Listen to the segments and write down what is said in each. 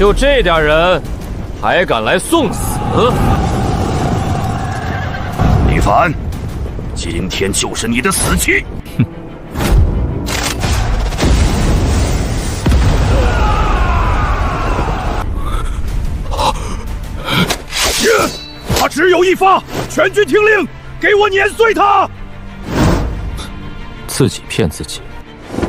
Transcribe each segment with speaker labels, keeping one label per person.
Speaker 1: 就这点人，还敢来送死？
Speaker 2: 李凡，今天就是你的死期！哼！他只有一发，全军听令，给我碾碎他！
Speaker 1: 自己骗自己。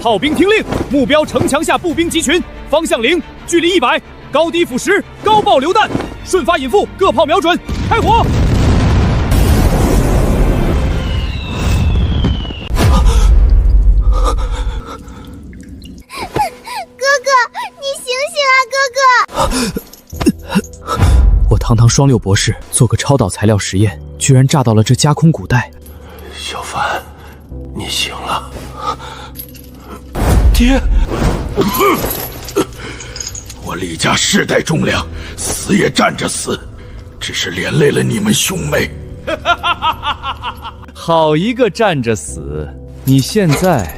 Speaker 3: 炮兵听令，目标城墙下步兵集群，方向0，距离100，高低俯10，高爆榴弹，顺发引附，各炮瞄准，开火！
Speaker 4: 哥哥，你醒醒啊，哥哥！
Speaker 3: 我堂堂双6博士，做个超导材料实验，居然炸到了这加空古代。
Speaker 5: 小凡，你醒了。
Speaker 2: 爹，我李家世代忠良，死也站着死，只是连累了你们兄妹。
Speaker 3: 好一个站着死！你现在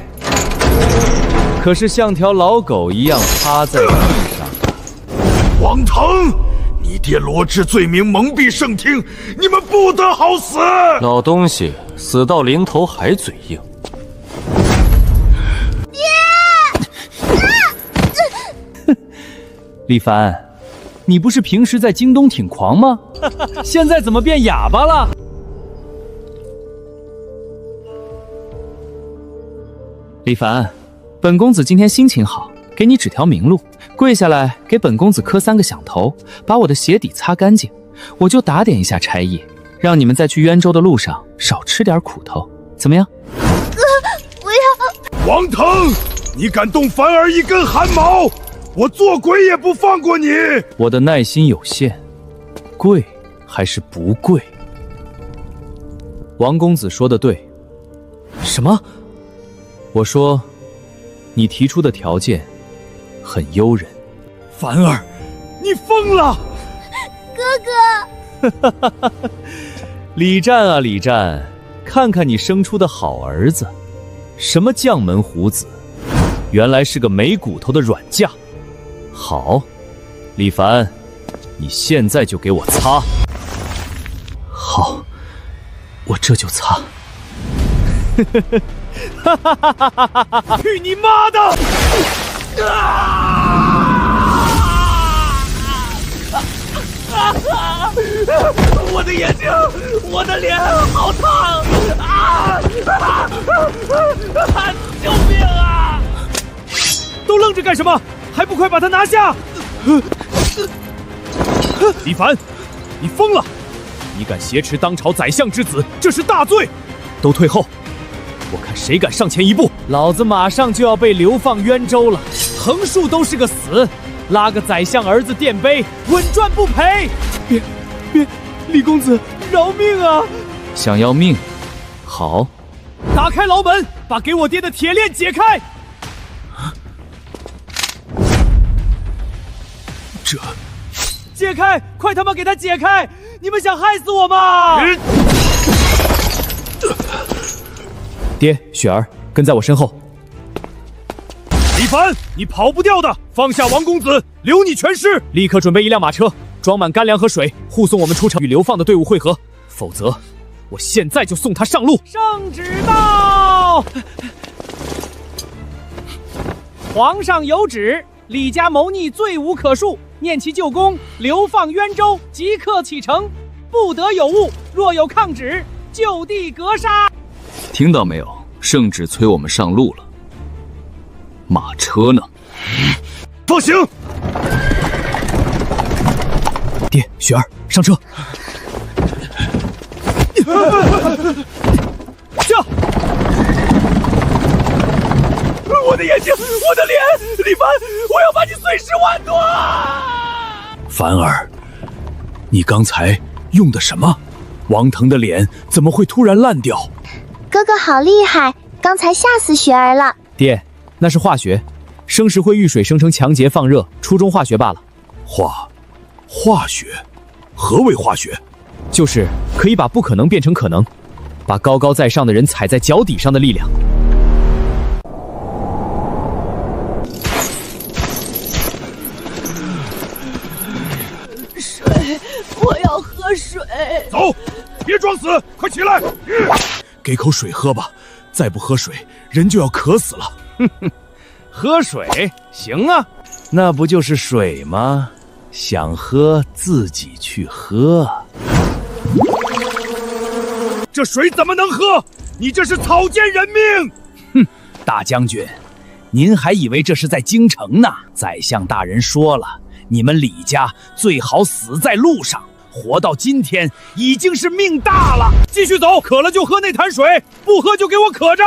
Speaker 3: 可是像条老狗一样趴在地上。
Speaker 2: 王腾，你爹罗织罪名蒙蔽圣听，你们不得好死！
Speaker 1: 老东西死到临头还嘴硬。
Speaker 3: 李凡，你不是平时在京东挺狂吗？现在怎么变哑巴了？李凡，本公子今天心情好，给你指条明路，跪下来给本公子磕3个响头，把我的鞋底擦干净，我就打点一下差役，让你们在去渊州的路上少吃点苦头，怎么样？
Speaker 4: 哥，不要！
Speaker 2: 王腾，你敢动凡儿一根汗毛，我做鬼也不放过你！
Speaker 3: 我的耐心有限，跪还是不跪？王公子说的对。什么？我说，你提出的条件很诱人。
Speaker 2: 凡儿，你疯了！
Speaker 4: 哥哥，
Speaker 3: 李战啊李战，看看你生出的好儿子，什么将门虎子，原来是个没骨头的软架。好，李凡，你现在就给我擦。好，我这就擦。
Speaker 2: 去你妈的！我的眼睛，我的脸，好烫！救命啊！
Speaker 3: 都愣着干什么？还不快把他拿下！李凡，你疯了！你敢挟持当朝宰相之子，这是大罪！都退后！我看谁敢上前一步，老子马上就要被流放渊州了，横竖都是个死，拉个宰相儿子垫背，稳赚不赔！别，李公子，饶命啊！想要命？好，打开牢门，把给我爹的铁链解开！
Speaker 2: 这
Speaker 3: 解开！快他妈给他解开！你们想害死我吗？爹，雪儿，跟在我身后。
Speaker 2: 李凡，你跑不掉的！放下王公子，留你全尸！
Speaker 3: 立刻准备一辆马车，装满干粮和水，护送我们出城与流放的队伍会合。否则，我现在就送他上路。圣旨到！皇上有旨，李家谋逆罪无可恕，念其旧功，流放渊州，即刻启程，不得有误。若有抗旨，就地格杀。
Speaker 1: 听到没有？圣旨催我们上路了。马车呢？
Speaker 2: 放行！
Speaker 3: 爹，雪儿，上车！驾！
Speaker 2: 我的眼睛，我的脸，李凡，我要把你碎尸万段！
Speaker 3: 凡儿，你刚才用的什么？王腾的脸怎么会突然烂掉？
Speaker 4: 哥哥好厉害，刚才吓死雪儿了。
Speaker 3: 爹，那是化学，生石灰遇水生成强结放热，初中化学罢了。
Speaker 2: 化学？何为化学？
Speaker 3: 就是可以把不可能变成可能，把高高在上的人踩在脚底上的力量。
Speaker 6: 我要喝水。
Speaker 2: 走，别装死，快起来！
Speaker 3: 给口水喝吧，再不喝水，人就要渴死了。
Speaker 7: 喝水行啊，那不就是水吗？想喝自己去喝。
Speaker 2: 这水怎么能喝？你这是草菅人命！
Speaker 7: 哼，大将军，您还以为这是在京城呢？宰相大人说了，你们李家最好死在路上，活到今天已经是命大了。
Speaker 3: 继续走，渴了就喝那潭水，不喝就给我渴着。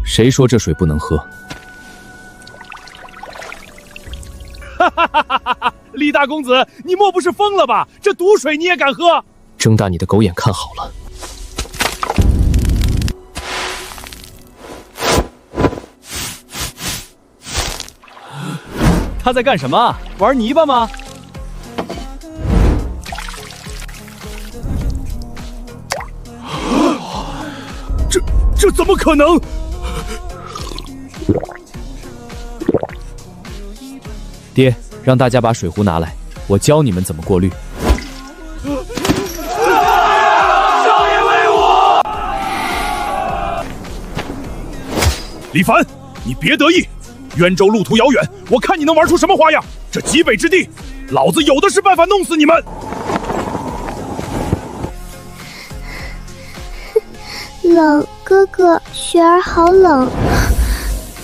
Speaker 1: 谁说这水不能喝？
Speaker 3: 李大公子，你莫不是疯了吧？这毒水你也敢喝？
Speaker 1: 睁大你的狗眼看好了！
Speaker 3: 他在干什么？玩泥巴吗？这怎么可能？
Speaker 1: 爹，让大家把水壶拿来，我教你们怎么过滤。
Speaker 2: 少爷为我！
Speaker 3: 李凡，你别得意，渊州路途遥远，我看你能玩出什么花样。这极北之地，老子有的是办法弄死你们。
Speaker 4: 冷，哥哥，雪儿好冷，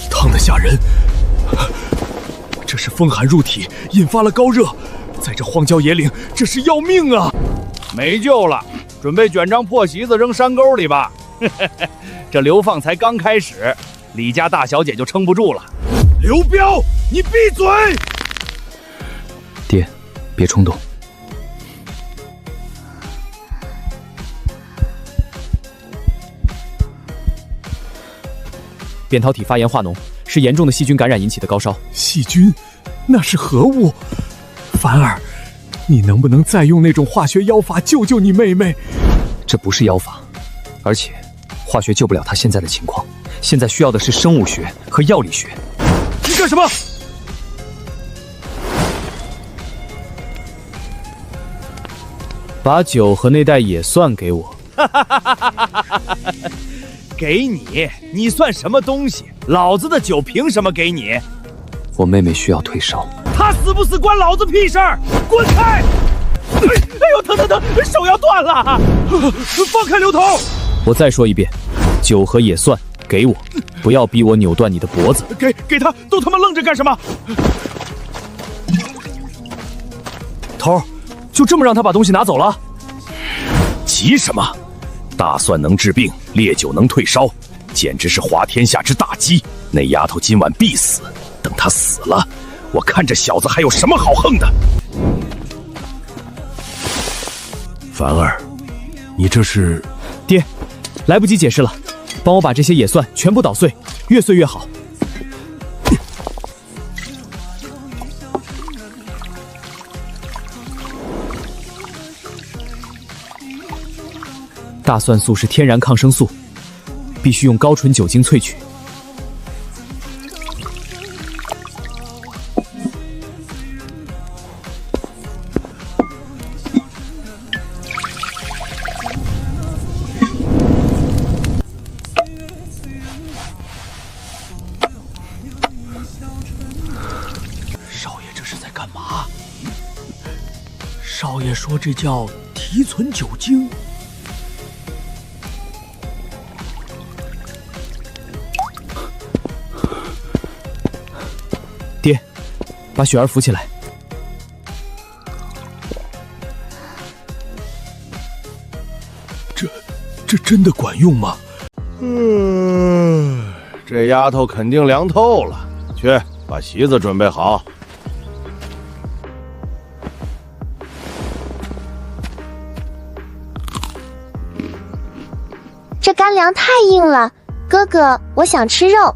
Speaker 3: 烫得吓人。这是风寒入体，引发了高热，在这荒郊野岭，这是要命啊！
Speaker 7: 没救了，准备卷张破席子扔山沟里吧。这流放才刚开始，李家大小姐就撑不住了。
Speaker 2: 刘彪，你闭嘴！
Speaker 1: 爹，别冲动。扁桃体发炎化脓，是严重的细菌感染引起的高烧。
Speaker 3: 细菌？那是何物？凡儿，你能不能再用那种化学妖法救救你妹妹？
Speaker 1: 这不是妖法，而且化学救不了她现在的情况，现在需要的是生物学和药理学。
Speaker 3: 你干什么？
Speaker 1: 把酒和那袋野蒜给我。
Speaker 7: 给你？你算什么东西？老子的酒凭什么给你？
Speaker 1: 我妹妹需要退烧，
Speaker 7: 她死不死关老子屁事儿！滚开！
Speaker 3: 哎呦，疼，手要断了！放开刘头！
Speaker 1: 我再说一遍，酒和野蒜给我，不要逼我扭断你的脖子。
Speaker 3: 给他，都他妈愣着干什么？
Speaker 1: 头，就这么让他把东西拿走了？
Speaker 7: 急什么？大蒜能治病，烈酒能退烧，简直是滑天下之大稽。那丫头今晚必死，等她死了，我看这小子还有什么好横的。
Speaker 5: 凡儿，你这是……
Speaker 1: 爹，来不及解释了，帮我把这些野蒜全部捣碎，越碎越好。大蒜素是天然抗生素，必须用高纯酒精萃取。
Speaker 2: 少爷这是在干嘛？少爷说这叫提纯酒精。
Speaker 1: 爹，把雪儿扶起来。
Speaker 3: 这真的管用吗？
Speaker 5: 这丫头肯定凉透了。去，把席子准备好。
Speaker 4: 这干粮太硬了，哥哥，我想吃肉。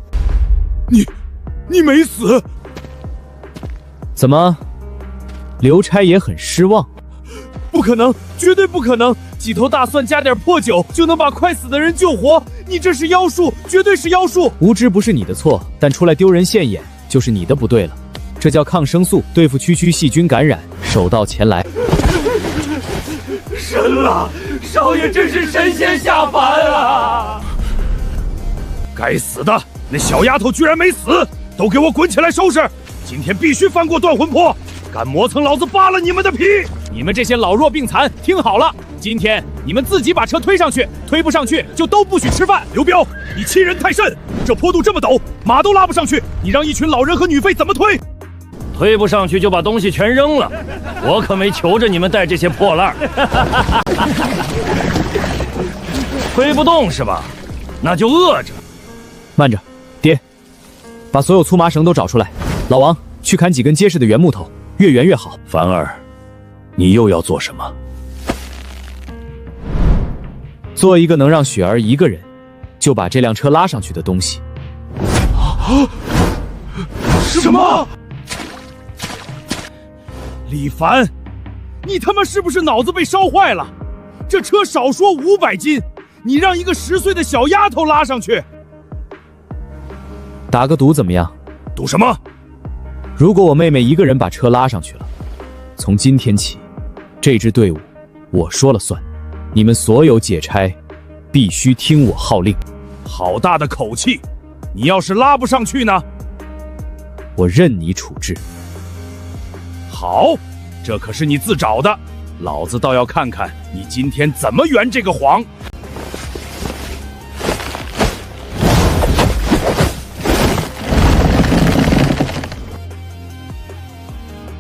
Speaker 3: 你没死？
Speaker 1: 怎么，刘差也很失望？
Speaker 3: 不可能，绝对不可能！几头大蒜加点破酒就能把快死的人救活？你这是妖术，绝对是妖术！
Speaker 1: 无知不是你的错，但出来丢人现眼
Speaker 3: 就是你的不对了。这叫抗生素，对付区区细菌感染，手到前来。
Speaker 2: 神了，少爷真是神仙下凡啊！
Speaker 7: 该死的，那小丫头居然没死！都给我滚起来收拾！今天必须翻过断魂坡，敢磨蹭老子扒了你们的皮！
Speaker 3: 你们这些老弱病残，听好了，今天你们自己把车推上去，推不上去就都不许吃饭。
Speaker 7: 刘彪，你欺人太甚！这坡度这么陡，马都拉不上去，你让一群老人和女废怎么推？
Speaker 8: 推不上去就把东西全扔了，我可没求着你们带这些破烂。推不动是吧？那就饿着。
Speaker 3: 慢着，爹，把所有粗麻绳都找出来。老王，去砍几根结实的圆木头，越圆越好。
Speaker 7: 凡儿，你又要做什么？
Speaker 3: 做一个能让雪儿一个人就把这辆车拉上去的东西。
Speaker 2: 什么？
Speaker 7: 李凡，你他妈是不是脑子被烧坏了？这车少说500斤，你让一个10岁的小丫头拉上去，
Speaker 3: 打个赌怎么样？
Speaker 7: 赌什么？
Speaker 3: 如果我妹妹一个人把车拉上去了，从今天起，这支队伍我说了算，你们所有解差必须听我号令。
Speaker 7: 好大的口气！你要是拉不上去呢？
Speaker 3: 我任你处置。
Speaker 7: 好，这可是你自找的，老子倒要看看你今天怎么圆这个谎。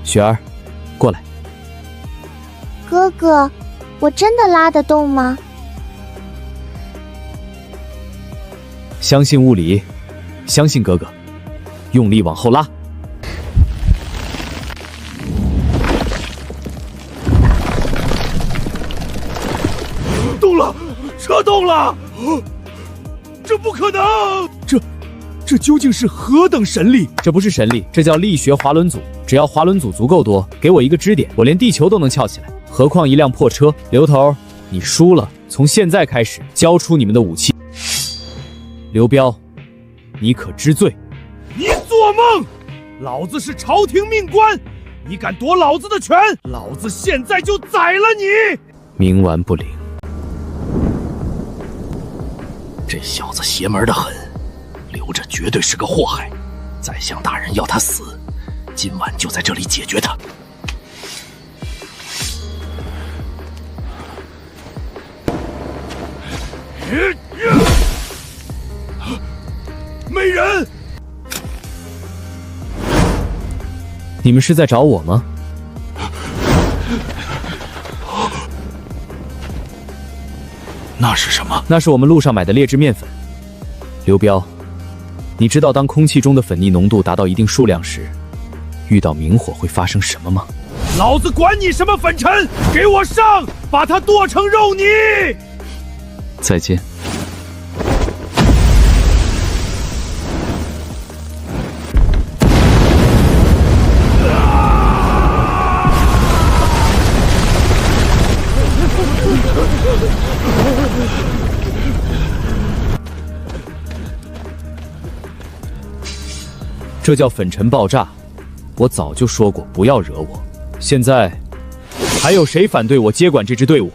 Speaker 3: 雪儿，过来。
Speaker 4: 哥哥，我真的拉得动吗？
Speaker 3: 相信物理，相信哥哥，用力往后拉。
Speaker 2: 动了，车动了！这不可能！
Speaker 7: 这究竟是何等神力？
Speaker 3: 这不是神力，这叫力学滑轮组。只要滑轮组足够多，给我一个支点，我连地球都能撬起来，何况一辆破车。刘头，你输了，从现在开始交出你们的武器。刘彪，你可知罪？
Speaker 7: 你做梦！老子是朝廷命官，你敢夺老子的权，老子现在就宰了你！
Speaker 3: 冥顽不灵。
Speaker 7: 这小子邪门的很，留着绝对是个祸害。宰相大人要他死，今晚就在这里解决他。没人！
Speaker 3: 你们是在找我吗？
Speaker 2: 那是什么？
Speaker 3: 那是我们路上买的劣质面粉。刘彪，你知道当空气中的粉腻浓度达到一定数量时，遇到明火会发生什么吗？
Speaker 7: 老子管你什么粉尘，给我上，把它剁成肉泥！
Speaker 3: 再见。这叫粉尘爆炸，我早就说过不要惹我。现在还有谁反对我接管这支队伍？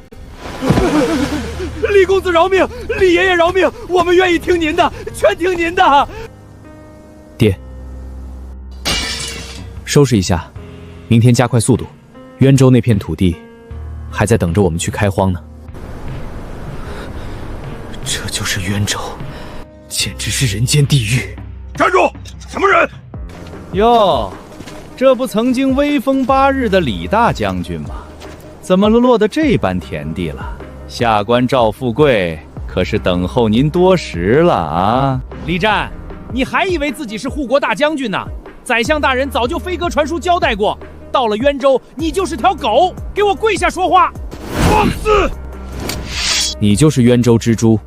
Speaker 2: 李公子饶命，李爷爷饶命，我们愿意听您的，全听您的。
Speaker 3: 爹，收拾一下，明天加快速度。渊州那片土地还在等着我们去开荒呢。这就是渊州，简直是人间地狱！
Speaker 2: 站住！什么人？
Speaker 5: 哟，这不曾经威风8日的李大将军吗？怎么落得这般田地了？下官赵富贵可是等候您多时了啊！
Speaker 3: 李战，你还以为自己是护国大将军呢？宰相大人早就飞鸽传书交代过，到了渊州，你就是条狗，给我跪下说话！
Speaker 7: 放肆！
Speaker 3: 你就是渊州蜘蛛，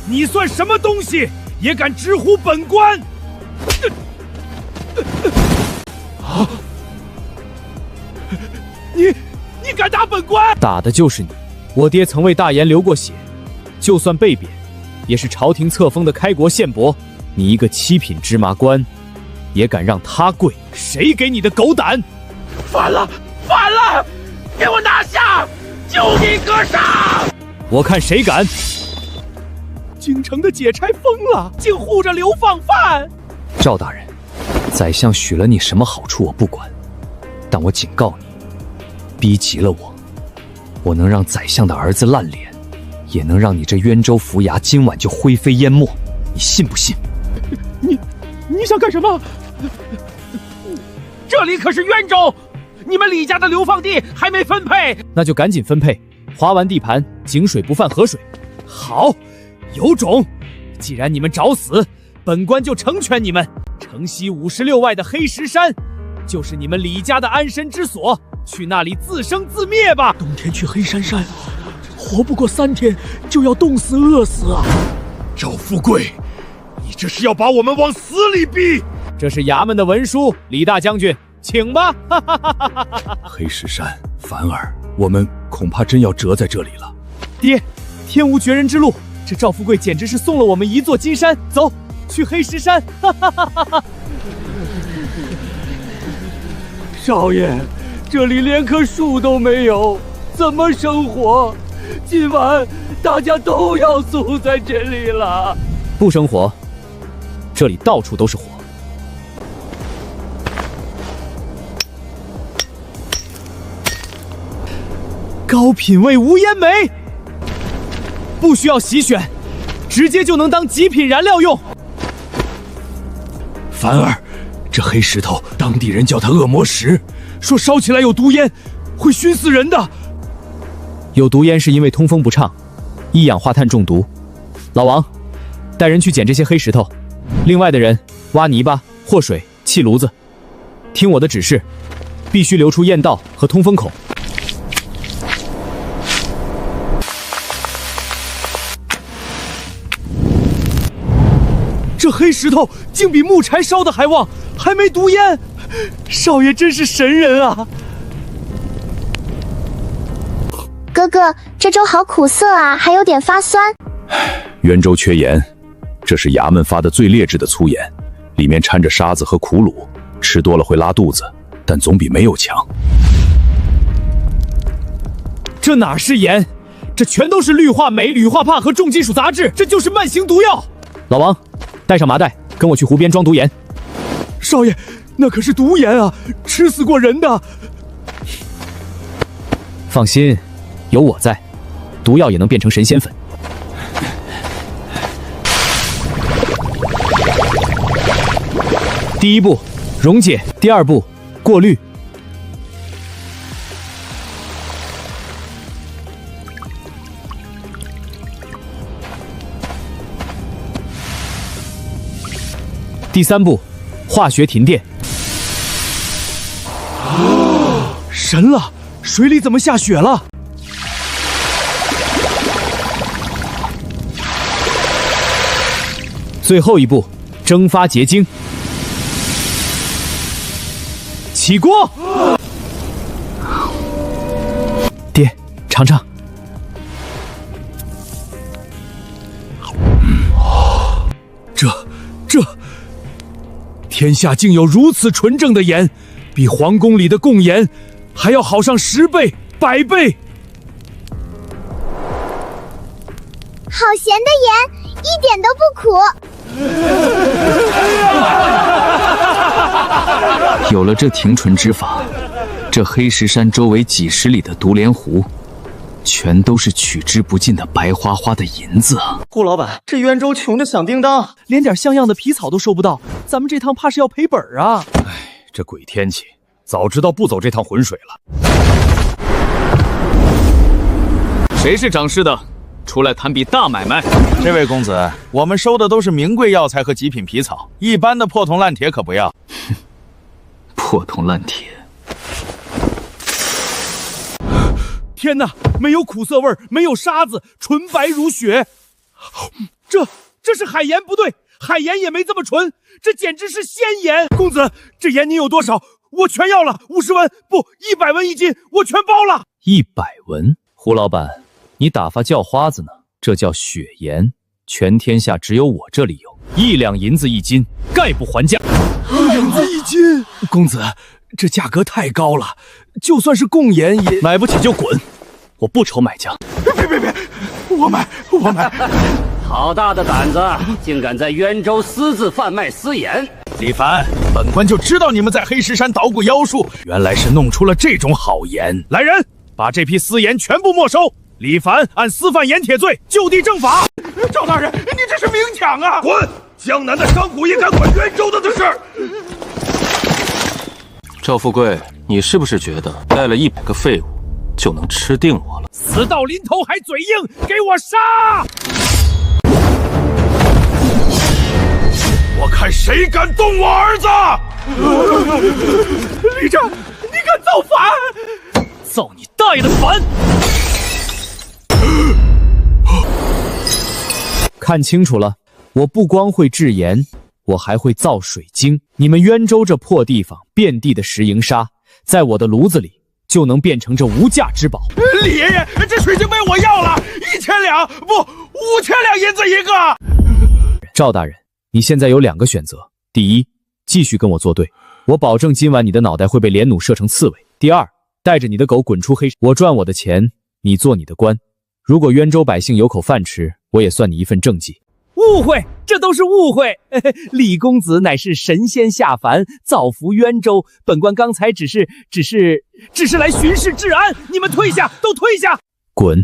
Speaker 7: 你算什么东西，也敢直呼本官！你敢打本官？
Speaker 3: 打的就是你！我爹曾为大言流过血，就算被贬，也是朝廷册封的开国宪伯。你一个7品芝麻官，也敢让他跪？谁给你的狗胆？
Speaker 2: 反了，反了！给我拿下！就地格杀！
Speaker 3: 我看谁敢！京城的解差疯了，竟护着流放犯！
Speaker 1: 赵大人，宰相许了你什么好处我不管，但我警告你，逼急了我能让宰相的儿子烂脸，也能让你这冤州府衙今晚就灰飞烟灭，你信不信？
Speaker 3: 你想干什么？
Speaker 8: 这里可是冤州，你们李家的流放地还没分配，
Speaker 3: 那就赶紧分配，划完地盘，井水不犯河水。好，有种！既然你们找死，本官就成全你们。城西56外的黑石山，就是你们李家的安身之所，去那里自生自灭吧。
Speaker 2: 冬天去黑山山，活不过3天就要冻死饿死啊！赵富贵，你这是要把我们往死里逼！
Speaker 3: 这是衙门的文书，李大将军，请吧。
Speaker 2: 黑石山，凡儿，我们恐怕真要折在这里了。
Speaker 3: 爹，天无绝人之路，这赵富贵简直是送了我们一座金山。走，去黑石山。
Speaker 8: 少爷，这里连棵树都没有，怎么生活？今晚大家都要宿在这里了。
Speaker 3: 不生火，这里到处都是火。高品位无烟煤，不需要洗选，直接就能当极品燃料用。
Speaker 2: 凡儿，这黑石头当地人叫它恶魔石，说烧起来有毒烟，会熏死人的。
Speaker 3: 有毒烟是因为通风不畅，一氧化碳中毒。老王，带人去捡这些黑石头，另外的人挖泥巴、和水、砌炉子。听我的指示，必须留出堰道和通风口。这黑石头竟比木柴烧的还旺，还没毒烟，少爷真是神人啊！
Speaker 4: 哥哥，这粥好苦涩啊，还有点发酸。
Speaker 7: 冤州缺盐，这是衙门发的最劣质的粗盐，里面掺着沙子和苦卤，吃多了会拉肚子，但总比没有强。
Speaker 3: 这哪是盐，这全都是氯化镁、氯化钯和重金属杂质，这就是慢性毒药。老王，带上麻袋，跟我去湖边装毒盐。
Speaker 2: 少爷，那可是毒盐啊，吃死过人的。
Speaker 3: 放心，有我在，毒药也能变成神仙粉。第一步，溶解；第二步，过滤。第三步，化学停电。
Speaker 2: 神了，水里怎么下雪了？
Speaker 3: 最后一步，蒸发结晶。起锅。爹，尝尝。
Speaker 2: 这，天下竟有如此纯正的盐，比皇宫里的贡盐还要好上10倍、100倍。
Speaker 4: 好咸的盐，一点都不苦。
Speaker 1: 有了这停纯之法，这黑石山周围几十里的独莲湖，全都是取之不尽的白花花的银子啊！
Speaker 9: 顾老板，这冤州穷得响叮当，
Speaker 3: 连点像样的皮草都收不到，咱们这趟怕是要赔本啊！
Speaker 7: 哎，这鬼天气，早知道不走这趟浑水了。
Speaker 1: 谁是掌事的？出来谈笔大买卖。
Speaker 5: 这位公子，我们收的都是名贵药材和极品皮草，一般的破铜烂铁可不要。
Speaker 1: 破铜烂铁。
Speaker 3: 天哪，没有苦涩味，没有沙子，纯白如雪。这是海盐不对，海盐也没这么纯，这简直是仙盐。
Speaker 2: 公子，这盐您有多少？我全要了，50文不100文1斤，我全包了。
Speaker 1: 100文？胡老板，你打发叫花子呢？这叫血盐，全天下只有我这里有。
Speaker 3: 1两银子1斤，概不还价。
Speaker 2: 2两银子1斤，公子，这价格太高了，就算是贡盐也
Speaker 3: 买不起就滚，我不愁买家。
Speaker 2: 别，我买。
Speaker 10: 好大的胆子，竟敢在渊州私自贩卖私盐！
Speaker 7: 李凡，本官就知道你们在黑石山捣鼓妖术，原来是弄出了这种好盐。
Speaker 3: 来人，把这批私盐全部没收！李凡按私贩盐帖罪就地正法。
Speaker 7: 赵大人，你这是明抢啊！滚！江南的商贾也敢管渊州的事？
Speaker 11: 赵富贵，你是不是觉得带了100个废物就能吃定我了？
Speaker 3: 死到临头还嘴硬，给我杀！
Speaker 7: 我看谁敢动我儿子！
Speaker 3: 李战，你敢造反？造你大爷的反！看清楚了，我不光会制盐，我还会造水晶。你们渊州这破地方，遍地的石营沙，在我的炉子里就能变成这无价之宝。
Speaker 7: 李爷爷，这水晶杯我要了，1000两，不，5000两银子一个。
Speaker 3: 赵大人，你现在有2个选择：第一，继续跟我作对，我保证今晚你的脑袋会被连弩射成刺猬；第二，带着你的狗滚出黑，我赚我的钱，你做你的官。如果渊州百姓有口饭吃，我也算你一份政绩。误会，这都是误会。李公子乃是神仙下凡，造福渊州。本官刚才只是来巡视治安。你们退下，都退下！滚！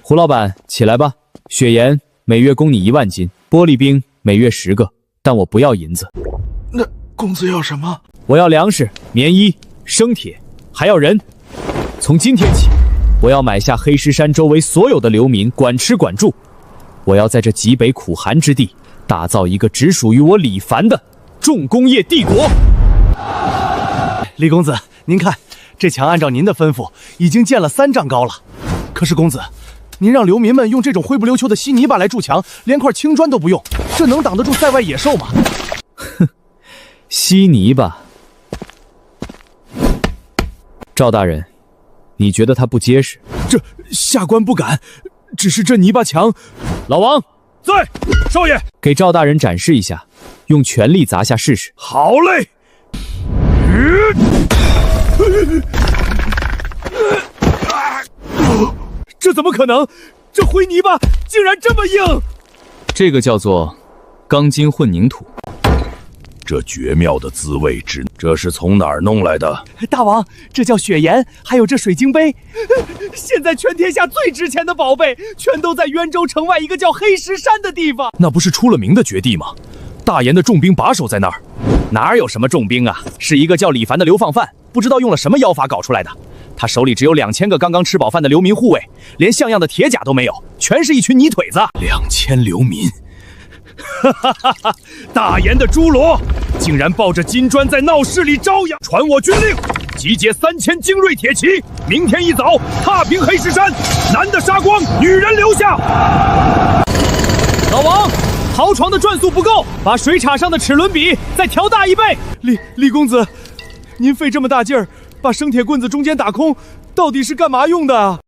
Speaker 3: 胡老板，起来吧。雪盐每月供你1万斤，玻璃冰每月10个，但我不要银子。
Speaker 2: 那公子要什么？
Speaker 3: 我要粮食、棉衣、生铁，还要人。从今天起，我要买下黑石山周围所有的流民，管吃管住。我要在这极北苦寒之地，打造一个只属于我李凡的重工业帝国。
Speaker 9: 李公子，您看，这墙按照您的吩咐，已经建了3丈高了。可是公子，您让流民们用这种灰不溜秋的稀泥巴来筑墙，连块青砖都不用，这能挡得住塞外野兽吗？
Speaker 3: 哼，稀泥巴。赵大人，你觉得它不结实？
Speaker 2: 这下官不敢，只是这泥巴墙。
Speaker 3: 老王，
Speaker 7: 在，少爷，
Speaker 3: 给赵大人展示一下，用全力砸下试试。
Speaker 7: 好嘞。
Speaker 3: 这怎么可能？这灰泥巴竟然这么硬！这个叫做钢筋混凝土。
Speaker 7: 这绝妙的滋味，这是从哪儿弄来的？
Speaker 9: 大王，这叫雪盐，还有这水晶杯。
Speaker 3: 现在全天下最值钱的宝贝，全都在渊州城外一个叫黑石山的地方。
Speaker 7: 那不是出了名的绝地吗？大研的重兵把守在那儿。
Speaker 3: 哪有什么重兵啊？是一个叫李凡的流放犯，不知道用了什么妖法搞出来的。他手里只有2000个刚刚吃饱饭的流民护卫，连像样的铁甲都没有，全是一群泥腿子。
Speaker 7: 2000流民。
Speaker 3: 大研的侏罗竟然抱着金砖在闹市里招摇，传我军令，集结3000精锐铁骑，明天一早踏平黑石山，男的杀光，女人留下。老王，豪床的转速不够，把水叉上的齿轮比再调大1倍。
Speaker 9: 李公子，您费这么大劲儿把生铁棍子中间打空，到底是干嘛用的啊？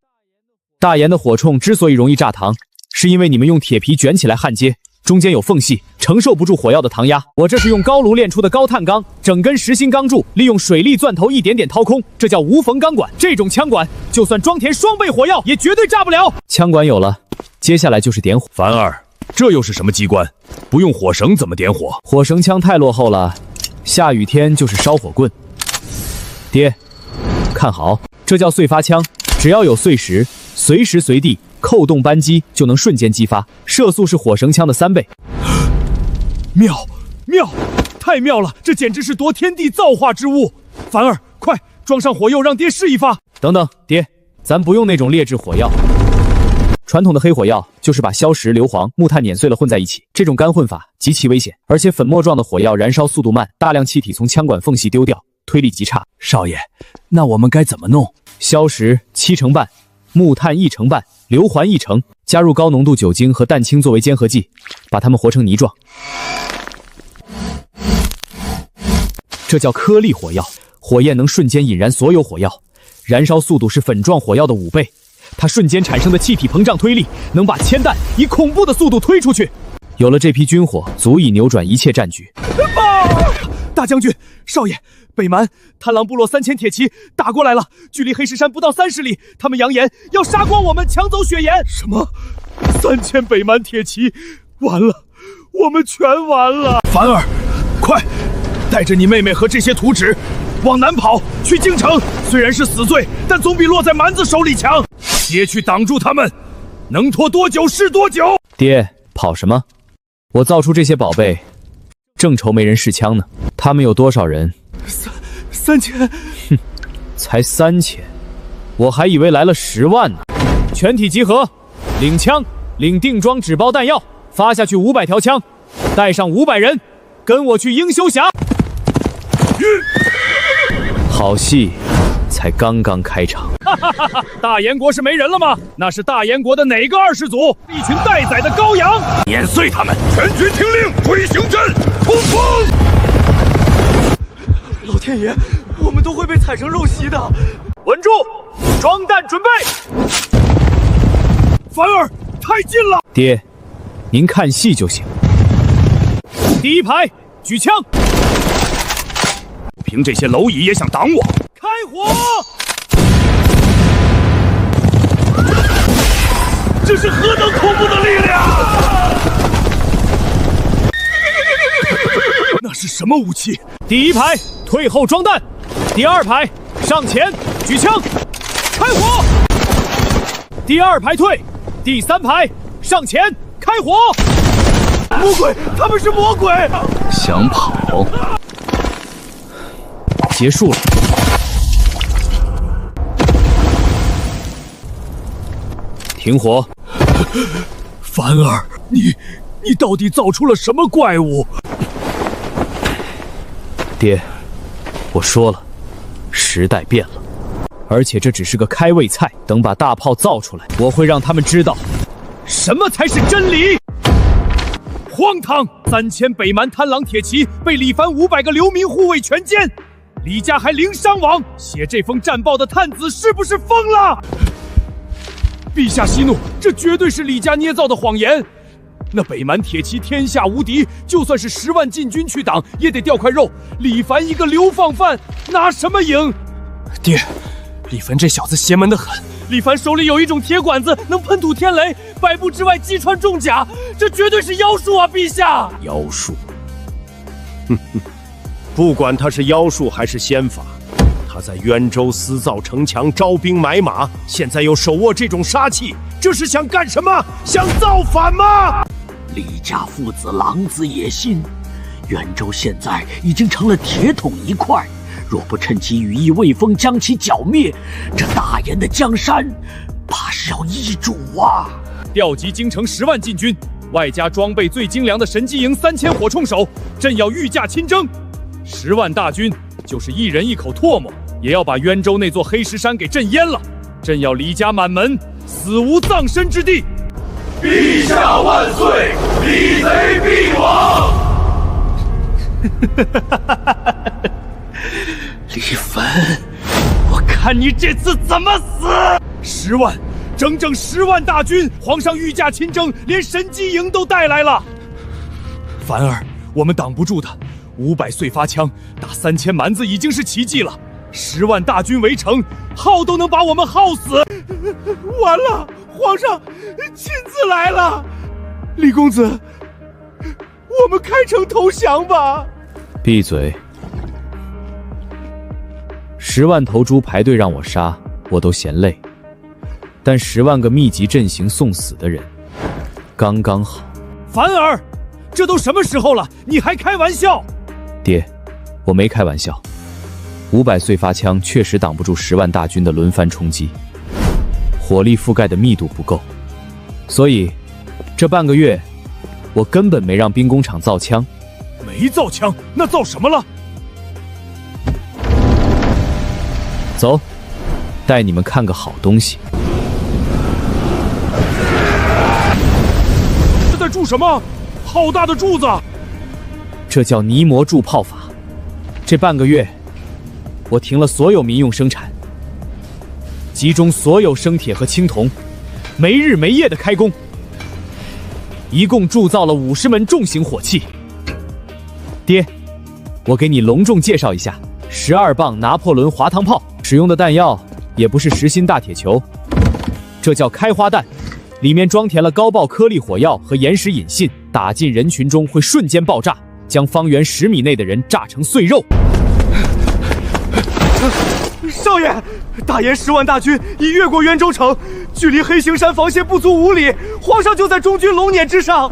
Speaker 3: 大研的火铳之所以容易炸膛，是因为你们用铁皮卷起来焊接，中间有缝隙，承受不住火药的膛压。我这是用高炉炼出的高碳钢，整根实心钢柱，利用水力钻头一点点掏空，这叫无缝钢管。这种枪管，就算装填双倍火药，也绝对炸不了。枪管有了，接下来就是点火。
Speaker 7: 凡儿，这又是什么机关？不用火绳怎么点火？
Speaker 3: 火绳枪太落后了，下雨天就是烧火棍。爹，看好，这叫碎发枪，只要有碎石，随时随地扣动扳机就能瞬间击发，射速是火绳枪的3倍。
Speaker 2: 妙，太妙了！这简直是夺天地造化之物。凡儿，快装上火药，让爹试一发。
Speaker 3: 等等，爹，咱不用那种劣质火药。传统的黑火药就是把硝石、硫磺、木炭碾碎了混在一起，这种干混法极其危险，而且粉末状的火药燃烧速度慢，大量气体从枪管缝隙丢掉，推力极差。
Speaker 2: 少爷，那我们该怎么弄？
Speaker 3: 硝石7成半，木炭1成半，硫磺1成，加入高浓度酒精和氮氢作为粘合剂，把它们和成泥状。这叫颗粒火药，火焰能瞬间引燃所有火药，燃烧速度是粉状火药的5倍。它瞬间产生的气体膨胀推力，能把铅弹以恐怖的速度推出去。有了这批军火，足以扭转一切战局。
Speaker 2: 大将军，少爷，北蛮贪狼部落3000铁骑打过来了，距离黑石山不到30里。他们扬言要杀光我们，抢走雪岩。什么？3000北蛮铁骑？完了，我们全完了！
Speaker 7: 凡儿，快，带着你妹妹和这些图纸往南跑，去京城。虽然是死罪，但总比落在蛮子手里强。爹去挡住他们，能拖多久是多久。
Speaker 3: 爹，跑什么？我造出这些宝贝，正愁没人试枪呢。他们有多少人
Speaker 2: ？3000。
Speaker 3: 哼，才3000，我还以为来了10万呢。全体集合，领枪，领定装纸包弹药，发下去500条枪，带上500人，跟我去英休峡。好戏才刚刚开场。
Speaker 7: 大燕国是没人了吗？那是大燕国的哪个二世祖？一群待宰的羔羊！碾碎他们！全军听令，追行阵，冲锋！
Speaker 2: 老天爷，我们都会被踩成肉席的！
Speaker 7: 稳住，装弹准备！凡儿，太近了！
Speaker 3: 爹，您看戏就行。第一排，举枪！
Speaker 7: 凭这些蝼蚁也想挡我？
Speaker 2: 开火！这是何等恐怖的力量！
Speaker 7: 那是什么武器？
Speaker 3: 第一排退后装弹，第二排上前举枪，开火！第二排退，第三排上前开火！
Speaker 2: 魔鬼，他们是魔鬼！
Speaker 1: 想跑？
Speaker 3: 结束了。停火！
Speaker 2: 凡儿，你到底造出了什么怪物？
Speaker 3: 爹，我说了，时代变了，而且这只是个开胃菜。等把大炮造出来，我会让他们知道，什么才是真理。
Speaker 7: 荒唐！3000北蛮贪狼铁骑被李凡500个流民护卫全歼，李家还零伤亡。写这封战报的探子是不是疯了？陛下息怒，这绝对是李家捏造的谎言。那北蛮铁骑天下无敌，就算是10万禁军去挡，也得掉块肉。李凡一个流放犯，拿什么赢？
Speaker 2: 爹，李凡这小子邪门得很。李凡手里有一种铁管子，能喷吐天雷，100步之外击穿重甲，这绝对是妖术啊！陛下，
Speaker 7: 妖术？不管他是妖术还是仙法，他在渊州私造城墙，招兵买马，现在又手握这种杀气，这是想干什么？想造反吗？
Speaker 12: 李家父子狼子野心，渊州现在已经成了铁桶一块，若不趁其羽翼未丰将其剿灭，这大燕的江山怕是要易主啊！
Speaker 7: 调集京城10万禁军，外加装备最精良的神机营3000火铳手，朕要御驾亲征。10万大军就是一人一口唾沫，也要把渊州那座黑石山给震淹了。朕要李家满门，死无葬身之地。
Speaker 13: 陛下万岁！李贼必亡！
Speaker 12: 李凡，我看你这次怎么死
Speaker 7: ！10万，整整10万大军，皇上御驾亲征，连神机营都带来了。凡儿，我们挡不住的，500碎发枪打3000蛮子已经是奇迹了。10万大军围城，耗都能把我们耗死。
Speaker 2: 完了，皇上亲自来了。李公子，我们开城投降吧。
Speaker 3: 闭嘴！10万头猪排队让我杀，我都嫌累。但10万个密集阵型送死的人，刚刚好。
Speaker 7: 凡儿，这都什么时候了，你还开玩笑？
Speaker 3: 爹，我没开玩笑。500碎发枪确实挡不住10万大军的轮番冲击，火力覆盖的密度不够，所以这半个月我根本没让兵工厂造枪。
Speaker 7: 没造枪，那造什么了？
Speaker 3: 走，带你们看个好东西。
Speaker 7: 这在铸什么？好大的柱子！
Speaker 3: 这叫泥魔铸炮法。这半个月，我停了所有民用生产，集中所有生铁和青铜，没日没夜的开工。一共铸造了50门重型火器。爹，我给你隆重介绍一下，12磅拿破仑滑膛炮使用的弹药也不是实心大铁球，这叫开花弹，里面装填了高爆颗粒火药和岩石引信，打进人群中会瞬间爆炸，将方圆10米内的人炸成碎肉。
Speaker 2: 少爷，大燕10万大军已越过渊州城，距离黑形山防线不足5里，皇上就在中军龙辇之上。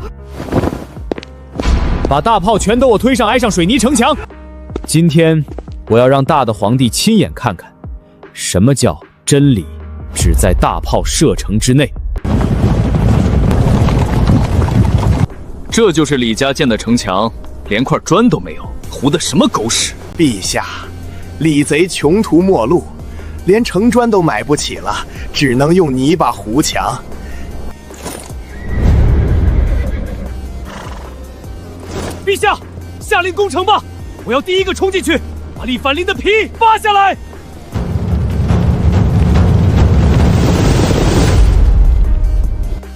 Speaker 3: 把大炮全都我推上，挨上水泥城墙。今天我要让大的皇帝亲眼看看，什么叫真理只在大炮射程之内。
Speaker 11: 这就是李家建的城墙，连块砖都没有，糊的什么狗屎！
Speaker 9: 陛下，李贼穷途末路，连城砖都买不起了，只能用泥巴糊墙。
Speaker 2: 陛下，下令攻城吧！我要第一个冲进去，把李凡林的皮扒下来。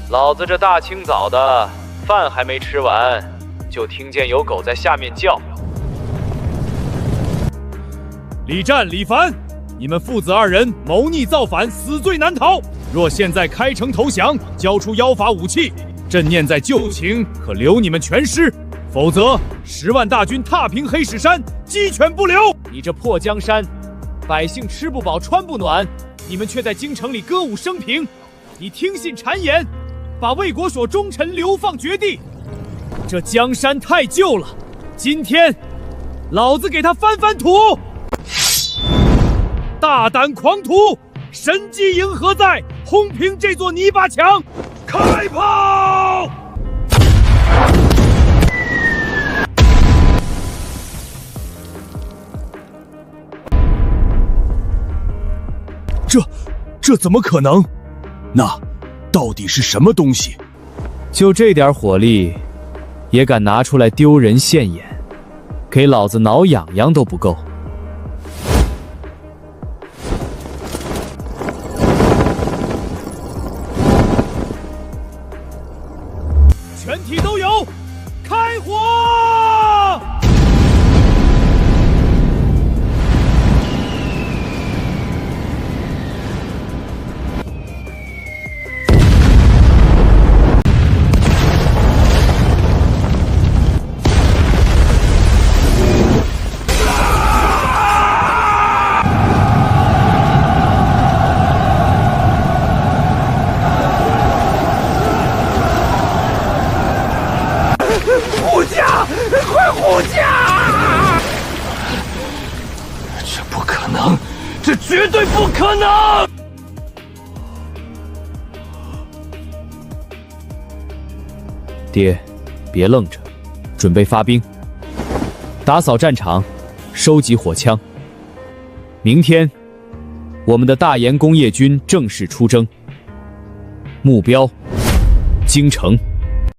Speaker 5: 老子这大清早的，饭还没吃完，就听见有狗在下面叫。
Speaker 2: 李战、李凡，你们父子2人谋逆造反，死罪难逃。若现在开城投降，交出妖法武器，朕念在旧情，可留你们全尸。否则，10万大军踏平黑石山，鸡犬不留。
Speaker 3: 你这破江山，百姓吃不饱穿不暖，你们却在京城里歌舞升平。你听信谗言，把魏国所忠臣流放绝地。这江山太旧了，今天老子给他翻翻土。大胆狂徒，神机营何在？轰平这座泥巴墙！开炮！
Speaker 2: 这怎么可能？那到底是什么东西？
Speaker 3: 就这点火力，也敢拿出来丢人现眼，给老子挠痒痒都不够。全体都有，开火！
Speaker 13: 护驾，快护驾！
Speaker 11: 这不可能，
Speaker 13: 这绝对不可能！
Speaker 3: 爹，别愣着，准备发兵，打扫战场，收集火枪。明天，我们的大研工业军正式出征，目标：京城。